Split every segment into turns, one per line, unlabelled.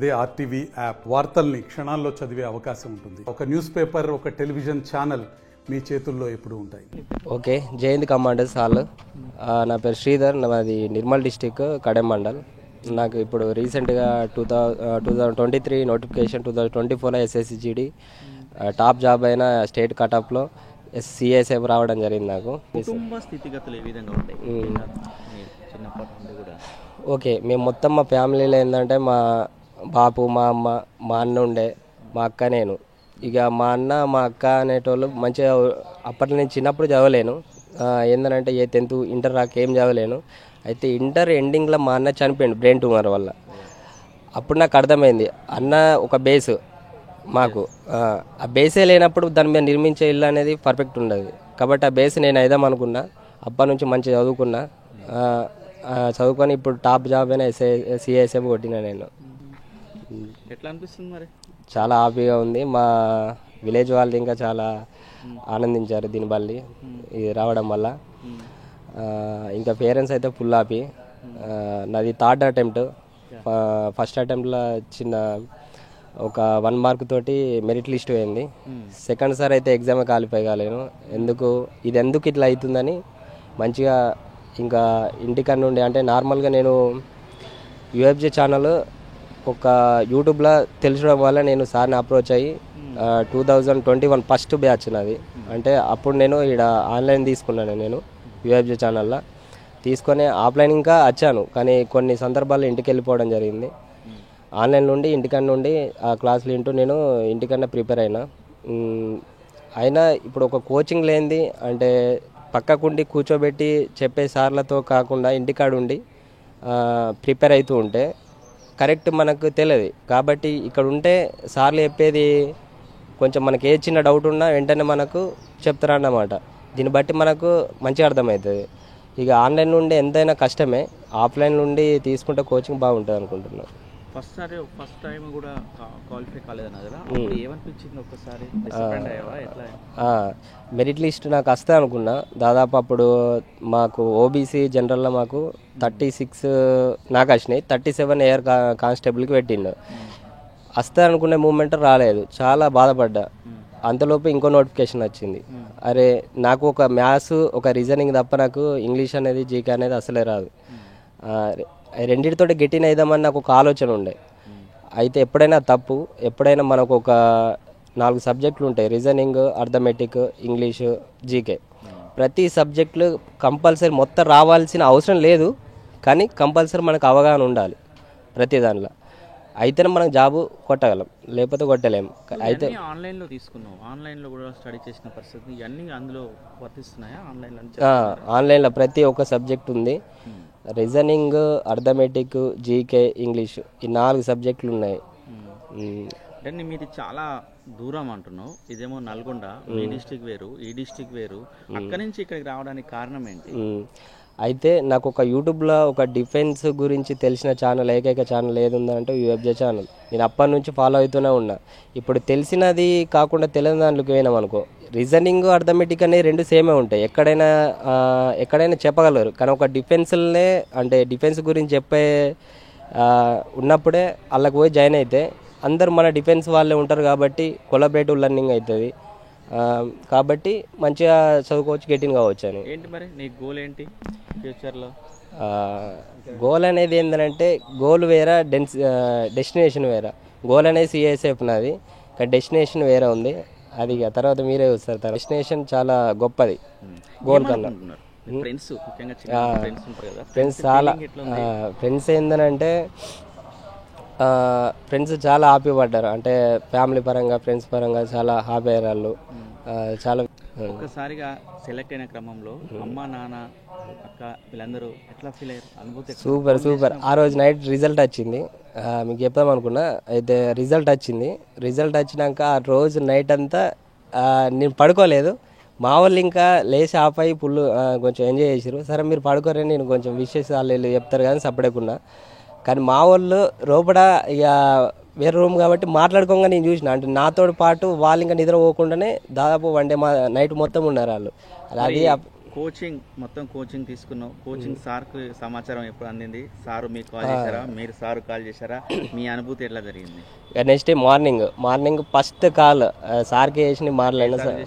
అదే RTV app వార్తల్ని క్షణాల్లో చదివే అవకాశం ఉంటుంది. ఒక న్యూస్ పేపర్, ఒక టెలివిజన్ ఛానల్ మీ చేతుల్లో ఎప్పుడు ఉంటాయి.
Okay, Jayant commanders hall. నా పేరు శ్రీధర్, నాది నిర్మల్ డిస్టిక్ కడెం మండల్. నాకు ఇప్పుడు రీసెంట్గా 2023 నోటిఫికేషన్, 2024 SSCGD టాప్ జాబ్ అయిన స్టేట్ కటాప్లో CSF రావడం జరిగింది. నాకు
కుటుంబ స్థితిగతులు ఏ విధంగా ఉంటాయి చిన్నప్పటి నుండి కూడా? ఓకే,
మేము మొత్తం మా ఫ్యామిలీలో ఏంటంటే మా బాపు, మా అమ్మ, మా అన్న ఉండే, మా అక్క, నేను. ఇక మా అన్న మా అక్క అనేటోళ్ళు మంచిగా అప్పట్లో నేను చిన్నప్పుడు చదవలేను. ఏంటంటే 10th ఇంటర్ రాక ఏం చదవలేను. అయితే ఇంటర్ ఎండింగ్లో మా అన్న చనిపోయింది బ్రెయిన్ ట్యూమర్ వల్ల. అప్పుడు నాకు అర్థమైంది అన్న ఒక బేస్ మాకు. ఆ బేసే లేనప్పుడు దాని మీద నిర్మించే ఇల్లు అనేది పర్ఫెక్ట్ ఉండదు. కాబట్టి ఆ బేస్ నేను అయిదాం అనుకున్నా. అప్పటి నుంచి మంచిగా చదువుకున్నా. చదువుకొని ఇప్పుడు టాప్ జాబ్ అయినా CSF కొట్టినా నేను.
ఎట్లా అనిపిస్తుంది మరి?
చాలా హ్యాపీగా ఉంది. మా విలేజ్ వాళ్ళు ఇంకా చాలా ఆనందించారు దీని బల్లి ఇది రావడం వల్ల. ఇంకా పేరెంట్స్ అయితే ఫుల్ హ్యాపీ. నాది 3rd అటెంప్ట్. ఫస్ట్ అటెంప్ట్లో చిన్న ఒక 1 మార్క్ తోటి మెరిట్ లిస్ట్ పోయింది. సెకండ్ సార్ అయితే ఎగ్జామ్ క్వాలిఫై కాలేను. ఎందుకు ఇట్లా అవుతుందని మంచిగా ఇంకా ఇంటికాడ నుండి అంటే నార్మల్గా నేను UFJ ఛానల్ ఒక యూట్యూబ్లో తెలిసడం వల్ల నేను సార్ని అప్రోచ్ అయ్యి 2021 ఫస్ట్ బ్యాచ్ నాది. అంటే అప్పుడు నేను ఇక్కడ ఆన్లైన్ తీసుకున్నాను. నేను UFJ ఛానల్లో తీసుకొని ఆఫ్లైన్ ఇంకా వచ్చాను, కానీ కొన్ని సందర్భాల్లో ఇంటికి వెళ్ళిపోవడం జరిగింది. ఆన్లైన్ నుండి ఇంటికాడ నుండి ఆ క్లాసులు వింటూ నేను ఇంటికన్నా ప్రిపేర్ అయినా ఇప్పుడు ఒక కోచింగ్ లేనిది అంటే పక్కకుండి కూర్చోబెట్టి చెప్పే సార్లతో కాకుండా ఇంటికాడ ఉండి ప్రిపేర్ అవుతూ ఉంటే కరెక్ట్ మనకు తెలియదు. కాబట్టి ఇక్కడ ఉంటే సార్లు చెప్పేది కొంచెం మనకి ఏ చిన్న డౌట్ ఉన్నా వెంటనే మనకు చెప్తారన్నమాట. దీన్ని బట్టి మనకు మంచిగా అర్థమవుతుంది. ఇక ఆన్లైన్ నుండి ఎంతైనా కష్టమే, ఆఫ్లైన్ నుండి తీసుకుంటే కోచింగ్ బాగుంటుంది అనుకుంటున్నాను.
ఫస్ట్ టైం కూడా క్వాలిఫై కాలేదన్నా కదా, ఏమనిపించింది ఒక్కసారి?
మెరిట్ లిస్ట్ నాకు వస్తా అనుకున్నా. దాదాపు అప్పుడు మాకు OBC జనరల్లో మాకు 36 నాకు వచ్చినాయి. 37 ఎయిర్ కానిస్టేబుల్కి పెట్టిండు. వస్తా అనుకునే మూమెంట్ రాలేదు. చాలా బాధపడ్డా. అంతలోపు ఇంకో నోటిఫికేషన్ వచ్చింది. అరే, నాకు ఒక మ్యాథ్స్, ఒక రీజనింగ్ తప్ప నాకు ఇంగ్లీష్ అనేది, GK అనేది అసలే రాదు. రెండింటితో గెటిన్ అయిదామని నాకు ఒక ఆలోచన ఉండే. అయితే ఎప్పుడైనా తప్పు, ఎప్పుడైనా మనకు ఒక 4 సబ్జెక్టులు ఉంటాయి: రీజనింగ్, అర్థమెటిక్, ఇంగ్లీషు, GK. ప్రతి సబ్జెక్టులు కంపల్సరీ మొత్తం రావాల్సిన అవసరం లేదు, కానీ కంపల్సరీ మనకు అవగాహన ఉండాలి ప్రతి దాంట్లో. అయితేనే మనం జాబు కొట్టగలం, లేకపోతే కొట్టలేము. అయితే
ఆన్లైన్లో తీసుకున్నాం, ఆన్లైన్లో కూడా స్టడీ చేసిన పరిస్థితి ఇవన్నీ అందులో వర్తిస్తున్నాయా?
ఆన్లైన్లో ప్రతి ఒక్క సబ్జెక్ట్ ఉంది. రీజనింగ్, అర్థమెటిక్, GK, ఇంగ్లీష్, ఈ 4 సబ్జెక్టులు ఉన్నాయి.
అంటే మీది చాలా దూరం అంటున్నావు. ఇదేమో నల్గొండ, ఈ డిస్టిక్ వేరు, ఈ డిస్టిక్ వేరు. అక్కడి నుంచి ఇక్కడికి రావడానికి కారణం ఏంటి?
అయితే నాకు ఒక యూట్యూబ్లో ఒక డిఫెన్స్ గురించి తెలిసిన ఛానల్, ఏకైక ఛానల్ ఏది ఉందంటే UFJ ఛానల్. నేను అప్పటి నుంచి ఫాలో అవుతూనే ఉన్నా. ఇప్పుడు తెలిసినది కాకుండా తెలియని దాంట్లోకి పోయినాం అనుకో, రీజనింగ్, అర్థమెటిక్ అనేవి 2 సేమే ఉంటాయి. ఎక్కడైనా చెప్పగలరు, కానీ ఒక డిఫెన్స్లనే అంటే డిఫెన్స్ గురించి చెప్పే ఉన్నప్పుడే వాళ్ళకి పోయి జాయిన్ అయితే అందరు మన డిఫెన్స్ వాళ్ళే ఉంటారు. కాబట్టి కొలాబరేటివ్ లెర్నింగ్ అవుతుంది. కాబట్టి మంచిగా చదువుకోవచ్చు, గెటిన్ కావచ్చు అని.
ఏంటి మరి నీ గోల్ ఏంటి ఫ్యూచర్లో?
గోల్ అనేది ఏంటంటే గోల్ వేరే, డెస్టినేషన్ వేరే. గోల్ అనేది CSF నాది, కానీ డెస్టినేషన్ వేరే ఉంది. అది తర్వాత మీరే చూస్తారు. డెస్టినేషన్ చాలా గొప్పది గోల్ కన్నా. ఫ్రెండ్స్ చాలా ఫ్రెండ్స్ ఏంటంటే ఫ్రెండ్స్ చాలా హ్యాపీ పడ్డారు. అంటే ఫ్యామిలీ పరంగా, ఫ్రెండ్స్ పరంగా చాలా హ్యాపీ అయ్యారు వాళ్ళు. చాలా
ఒక్కసారిగా సెలెక్ట్ అయిన క్రమంలో అమ్మ, నాన్న, అక్క వీళ్ళందరూ ఎట్లా ఫీల్ అయ్యారు? అనుభూతి
సూపర్. ఆ రోజు నైట్ రిజల్ట్ వచ్చింది. మీకు చెప్తాం అనుకున్నా. అయితే రిజల్ట్ వచ్చినాక ఆ రోజు నైట్ అంతా నేను పడుకోలేదు. మా వాళ్ళు ఇంకా లేచి ఆపై ఫుల్ కొంచెం ఎంజాయ్ చేసారు. సరే మీరు పడుకోరని నేను కొంచెం విషెస్ వాళ్ళు చెప్తారు కానీ సపడేకున్నా. కానీ మా వాళ్ళు లోపల ఇక వేరే రూమ్ కాబట్టి మాట్లాడుకోగా నేను చూసిన. అంటే నాతో పాటు వాళ్ళు ఇంకా నిద్ర పోకుండానే దాదాపు 1 డే నైట్ మొత్తం ఉన్నారు వాళ్ళు. అది
కోచింగ్ మొత్తం కోచింగ్ తీసుకున్నావు. కోచింగ్ సార్కి సమాచారం ఎప్పుడు అందింది? సారు మీకు కాల్ చేశారా, మీరు సారు కాల్ చేశారా? మీ అనుభూతి ఎట్లా జరిగింది?
Next day morning first call సార్కి చేసిన మాట్లాడిన sir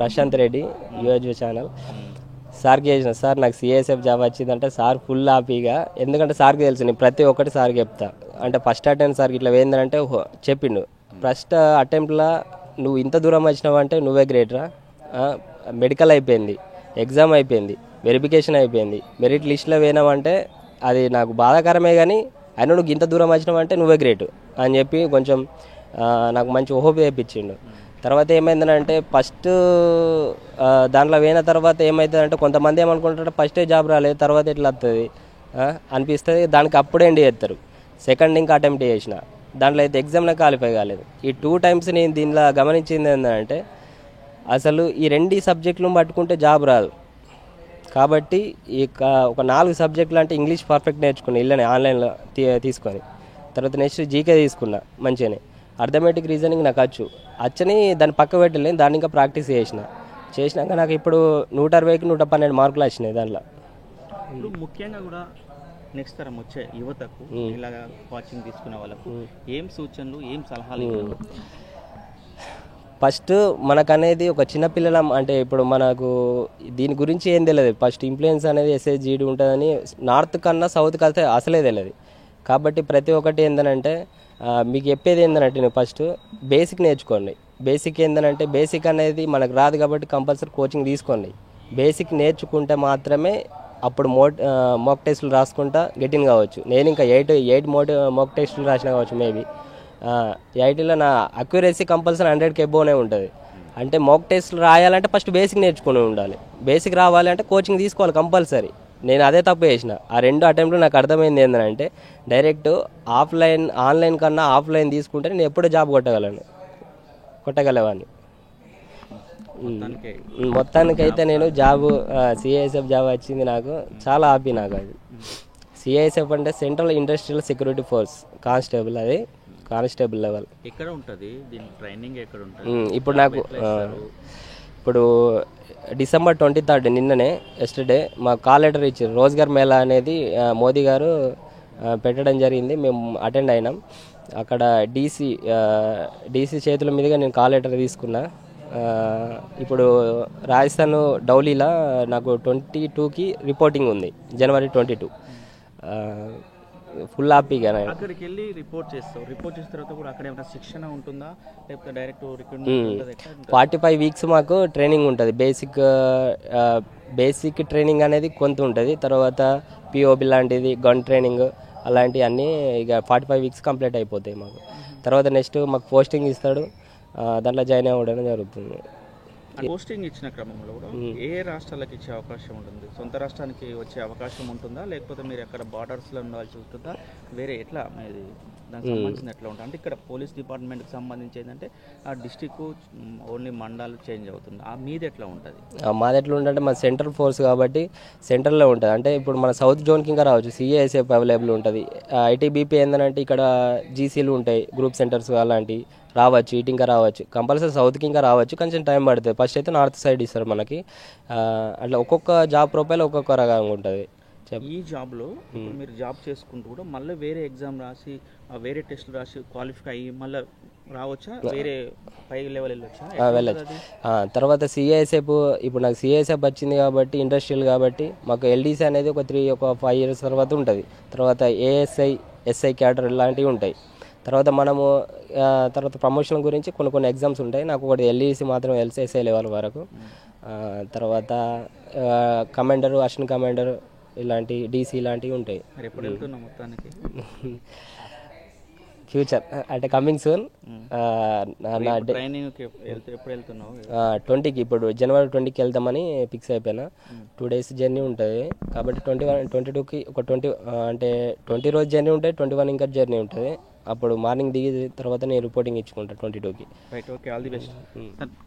Prashanth Reddy USG channel సార్కి చేసిన, సార్ నాకు సిఎస్ఎఫ్ జాబ్ వచ్చిందంటే సార్ ఫుల్ హ్యాపీగా, ఎందుకంటే సార్కి తెలుసు నేను ప్రతి ఒక్కటి సార్కి చెప్తా. అంటే ఫస్ట్ అటెంప్ట్ సార్కి ఇట్లా ఏంటంటే చెప్పిండు, ఫస్ట్ అటెంప్ట్లో నువ్వు ఇంత దూరం వచ్చినావు అంటే నువ్వే గ్రేట్ రా, మెడికల్ అయిపోయింది, ఎగ్జామ్ అయిపోయింది, వెరిఫికేషన్ అయిపోయింది, మెరిట్ లిస్ట్లో పోయినావంటే అది నాకు బాధాకరమే, కానీ అయినా నువ్వు ఇంత దూరం వచ్చినావంటే నువ్వే గ్రేట్ అని చెప్పి కొంచెం నాకు మంచి హోప్ తెప్పించిండు. తర్వాత ఏమైందంటే ఫస్ట్ దాంట్లో పోయిన తర్వాత ఏమవుతుందంటే కొంతమంది ఏమనుకుంటారంటే ఫస్టే జాబ్ రాలేదు తర్వాత ఎట్లా వస్తుంది అనిపిస్తుంది, దానికి అప్పుడే ఎండ్ చేస్తారు. సెకండ్ ఇంకా అటెంప్ట్ చేసిన దాంట్లో అయితే ఎగ్జామ్లో క్వాలిఫై కాలేదు. ఈ 2 times నేను దీనిలో గమనించింది ఏంటంటే అసలు ఈ 2 సబ్జెక్టులు పట్టుకుంటే జాబ్ రాదు. కాబట్టి ఒక 4 సబ్జెక్టులు అంటే ఇంగ్లీష్ పర్ఫెక్ట్ నేర్చుకున్నా ఇళ్ళని ఆన్లైన్లో తీసుకొని, తర్వాత నెక్స్ట్ జీకే తీసుకున్నా మంచిగానే, అర్థమెటిక్ రీజనింగ్ నాకు వచ్చని దాన్ని పక్క పెట్టలేను, దాన్ని ఇంకా ప్రాక్టీస్ చేసినాక నాకు ఇప్పుడు 160కి 112 మార్కులు వచ్చినాయి దాంట్లో.
ఇప్పుడు ముఖ్యంగా కూడా నెక్స్ట్ తరం వచ్చే యువతకు ఇలాగా కోచింగ్ తీసుకునే వాళ్ళకు ఏం సూచనలు, ఏం సలహాలు?
ఫస్ట్ మనకనేది ఒక చిన్నపిల్లల అంటే ఇప్పుడు మనకు దీని గురించి ఏం తెలియదు. ఫస్ట్ ఇన్ఫ్లుయెన్స్ అనేది ఎస్ఎస్జీడి ఉంటుందని నార్త్ కన్నా సౌత్ కలిస్తే అసలే తెలియదు. కాబట్టి ప్రతి ఒక్కటి ఏంటంటే మీకు చెప్పేది ఏంటంటే నేను ఫస్ట్ బేసిక్ నేర్చుకోండి. బేసిక్ ఏంటంటే బేసిక్ అనేది మనకు రాదు కాబట్టి కంపల్సరీ కోచింగ్ తీసుకోండి. బేసిక్ నేర్చుకుంటే మాత్రమే అప్పుడు మాక్ టెస్టులు రాసుకుంటా గెటిన్ కావచ్చు. నేను ఇంకా 8 మాక్ టెస్టులు రాసిన కావచ్చు మేబీ. 8లో నా అక్యురసీ కంపల్సరీ 100కి అబోవ్నే ఉంటుంది. అంటే మాక్ టెస్టులు రాయాలంటే ఫస్ట్ బేసిక్ నేర్చుకుని ఉండాలి. బేసిక్ రావాలి అంటే కోచింగ్ తీసుకోవాలి కంపల్సరీ. నేను అదే తప్పు చేసిన. ఆ 2 అటెంప్ట్లు నాకు అర్థమైంది ఏంటంటే డైరెక్ట్ ఆన్లైన్ కన్నా ఆఫ్లైన్ తీసుకుంటే నేను ఎప్పుడూ జాబ్ కొట్టగలవాడిని. మొత్తానికైతే నేను సిఐఎస్ఎఫ్ జాబ్ వచ్చింది, నాకు చాలా హ్యాపీ. నాకు అది సిఐఎస్ఎఫ్ అంటే central industrial security force constable, అది కానిస్టేబుల్ లెవెల్.
ఎక్కడ ఉంటుంది దీని ట్రైనింగ్? ఎక్కడ ఉంటుంది?
ఇప్పుడు నాకు ఇప్పుడు December 23rd నిన్ననే ఎస్టర్డే మాకు కాల్ లెటర్ ఇచ్చారు. రోజ్గార్ మేళా అనేది మోదీ గారు పెట్టడం జరిగింది, మేము అటెండ్ అయినాం. అక్కడ డీసీ చేతుల మీదుగా నేను కాల్ లెటర్ తీసుకున్నా. ఇప్పుడు రాజస్థాన్ డౌలీలో నాకు 22కి రిపోర్టింగ్ ఉంది, January 22. ఫుల్ హ్యాపీగా
అక్కడికి వెళ్ళి రిపోర్ట్ చేస్తావు. రిపోర్ట్ చేసిన తర్వాత కూడా అక్కడ ఏమైనా శిక్షణ ఉంటుందా లేకపోతే డైరెక్ట్ రిక్రూట్మెంట్?
45 weeks మాకు ట్రైనింగ్ ఉంటుంది. బేసిక్ ట్రైనింగ్ అనేది కొంత ఉంటుంది. తర్వాత పిఓబి లాంటిది, గన్ ట్రైనింగ్ అలాంటివి అన్నీ ఇక 45 weeks కంప్లీట్ అయిపోతాయి మాకు. తర్వాత నెక్స్ట్ మాకు పోస్టింగ్ ఇస్తాడు, దాంట్లో జాయిన్ అవ్వడం జరుగుతుంది.
పోస్టింగ్ ఇచ్చిన క్రమంలో కూడా ఏ రాష్ట్రాలకు ఇచ్చే అవకాశం ఉంటుంది? సొంత రాష్ట్రానికి వచ్చే అవకాశం ఉంటుందా లేకపోతే మీరు ఎక్కడ బార్డర్స్లో ఉండాల్సి ఉంటుందా? వేరే ఎట్లా మీది దానికి సంబంధించిన ఎట్లా ఉంటుంది? అంటే ఇక్కడ పోలీస్ డిపార్ట్మెంట్కి సంబంధించి ఏంటంటే ఆ డిస్టిక్ ఓన్లీ మండలాలు చేంజ్ అవుతుంది. మీది ఎట్లా ఉంటుంది?
మాది ఎట్లా ఉంటుందంటే మన సెంట్రల్ ఫోర్స్ కాబట్టి సెంట్రల్లో ఉంటుంది. అంటే ఇప్పుడు మన సౌత్ జోన్కి ఇంకా రావచ్చు, సిఏఎస్ఎఫ్ అవైలబుల్ ఉంటుంది. ఐటీబీపీ ఏంటంటే ఇక్కడ జీసీలు ఉంటాయి, గ్రూప్ సెంటర్స్ అలాంటివి రావచ్చు. ఇటు ఇంకా రావచ్చు, కంపల్సరీ సౌత్కి ఇంకా రావచ్చు, కొంచెం టైం పడుతుంది. ఫస్ట్ అయితే నార్త్ సైడ్ ఇస్తారు మనకి. అట్లా ఒక్కొక్క జాబ్ ప్రొఫైల్ ఒక్కొక్క రకంగా ఉంటుంది.
ఈ జాబ్లో మీరు జాబ్ చేసుకుంటూ కూడా మళ్ళీ వేరే ఎగ్జామ్ రాసి వేరే టెస్టులు రాసి క్వాలిఫై అయ్యి మళ్ళీ రావచ్చా? వేరే పై లెవెల్
వెళ్ళచ్చు. తర్వాత సిఐఎస్ఎఫ్, ఇప్పుడు నాకు సిఐఎస్ఎఫ్ వచ్చింది కాబట్టి ఇండస్ట్రియల్ కాబట్టి మాకు ఎల్డీసీ అనేది ఒక 5 years తర్వాత ఉంటుంది. తర్వాత ఏఎస్ఐ, ఎస్ఐ క్యాడర్ ఇలాంటివి ఉంటాయి. తర్వాత మనము తర్వాత ప్రమోషన్ గురించి కొన్ని ఎగ్జామ్స్ ఉంటాయి. నాకు ఒకటి ఎల్ఈసి మాత్రం ఎస్ఐ లెవెల్ వరకు. తర్వాత కమాండర్, అసిస్టెంట్ కమాండర్ ఇలాంటి డీసీ ఇలాంటివి ఉంటాయి.
ఎప్పుడు వెళ్తున్నాం మొత్తానికి?
ఫ్యూచర్ అంటే కమింగ్ సూన్.
ట్రైనింగ్కి ఎప్పుడు వెళ్తున్నావు?
20కి, ఇప్పుడు January 20కి వెళ్తామని ఫిక్స్ అయిపోయినా. 2 days జర్నీ ఉంటుంది కాబట్టి 22కి ఒక 20 రోజు జర్నీ ఉంటుంది, 21 ఇంకా జర్నీ ఉంటుంది. అప్పుడు మార్నింగ్ దిగి తర్వాత నేను రిపోర్టింగ్ ఇచ్చుకుంటాను 22కి.
Right, okay, all the best.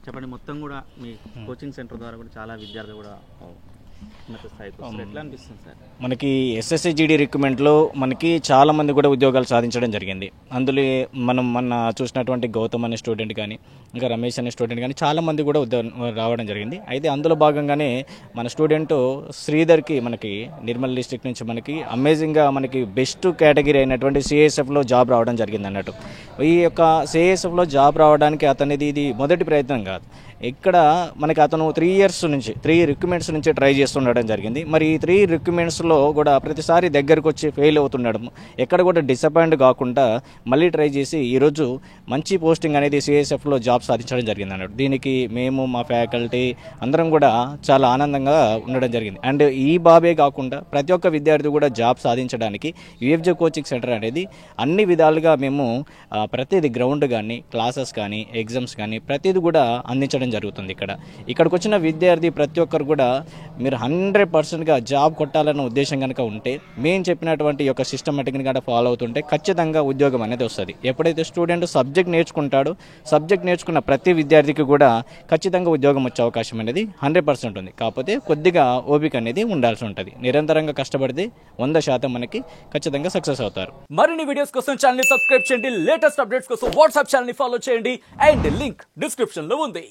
చెప్పండి, మొత్తం కూడా మీ కోచింగ్ సెంటర్ ద్వారా కూడా చాలా విద్యార్థులు కూడా ఉన్నత స్థాయికి వస్తారు. ఎట్లా అనిపిస్తుంది సార్?
మనకి ఎస్ఎస్సి జీడీ రిక్రూట్మెంట్లో మనకి చాలామంది కూడా ఉద్యోగాలు సాధించడం జరిగింది. అందులో మనం మొన్న చూసినటువంటి గౌతమ్ అనే స్టూడెంట్ కానీ ఇంకా రమేష్ అనే స్టూడెంట్ కానీ చాలామంది కూడా రావడం జరిగింది. అయితే అందులో భాగంగానే మన స్టూడెంట్ శ్రీధర్కి మనకి నిర్మల్ డిస్ట్రిక్ట్ నుంచి మనకి అమేజింగ్గా మనకి బెస్ట్ కేటగిరీ అయినటువంటి సిఐఎస్ఎఫ్లో జాబ్ రావడం జరిగింది అన్నట్టు. ఈ యొక్క సిఐఎస్ఎఫ్లో జాబ్ రావడానికి అతనిది ఇది మొదటి ప్రయత్నం కాదు. ఇక్కడ మనకి అతను 3 రిక్రూట్మెంట్స్ నుంచి ట్రై చేస్తుండడం జరిగింది. మరి ఈ 3 రిక్రూట్మెంట్స్లో కూడా ప్రతిసారి దగ్గరకు వచ్చి ఫెయిల్ అవుతుండడం, ఎక్కడ కూడా డిసప్పాయింట్ కాకుండా మళ్ళీ ట్రై చేసి ఈరోజు మంచి పోస్టింగ్ అనేది సిఐఎస్ఎఫ్లో జాబ్ సాధించడం జరిగింది అన్నట్టు. దీనికి మేము మా ఫ్యాకల్టీ అందరం కూడా చాలా ఆనందంగా ఉండడం జరిగింది. అండ్ ఈ బాబే కాకుండా ప్రతి ఒక్క విద్యార్థి కూడా జాబ్ సాధించడానికి యూఎఫ్జే కోచింగ్ సెంటర్ అనేది అన్ని విధాలుగా మేము ప్రతిదీ గ్రౌండ్ కానీ క్లాసెస్ కానీ ఎగ్జామ్స్ కానీ ప్రతిదీ కూడా అందించడం జరుగుతుంది. ఇక్కడికి వచ్చిన విద్యార్థి ప్రతి ఒక్కరు కూడా మీరు 100%గా జాబ్ కొట్టాలన్న ఉద్దేశం కనుక ఉంటే మేము చెప్పినటువంటి యొక్క సిస్టమేటిక్ని కనుక ఫాలో అవుతుంటే ఖచ్చితంగా ఉద్యోగం అనేది వస్తుంది. ఎప్పుడైతే స్టూడెంట్ సబ్జెక్ట్ నేర్చుకుంటాడో సబ్జెక్ట్ నేర్చుకున్న ప్రతి విద్యార్థికి కూడా ఖచ్చితంగా ఉద్యోగం వచ్చే అవకాశం అనేది 100% ఉంది. కాకపోతే కొద్దిగా ఓపిక అనేది ఉండాల్సి ఉంటుంది. నిరంతరంగా కష్టపడితే 100% మనకి ఖచ్చితంగా సక్సెస్ అవుతారు.
మరిన్ని వీడియోస్ కోసం ఛానల్ ని సబ్స్క్రైబ్ చేయండి. లేటెస్ట్ అప్డేట్స్ కోసం వాట్సాప్ ఛానల్ ని ఫాలో చేయండి. అండ్ లింక్ డిస్క్రిప్షన్ లో ఉంది.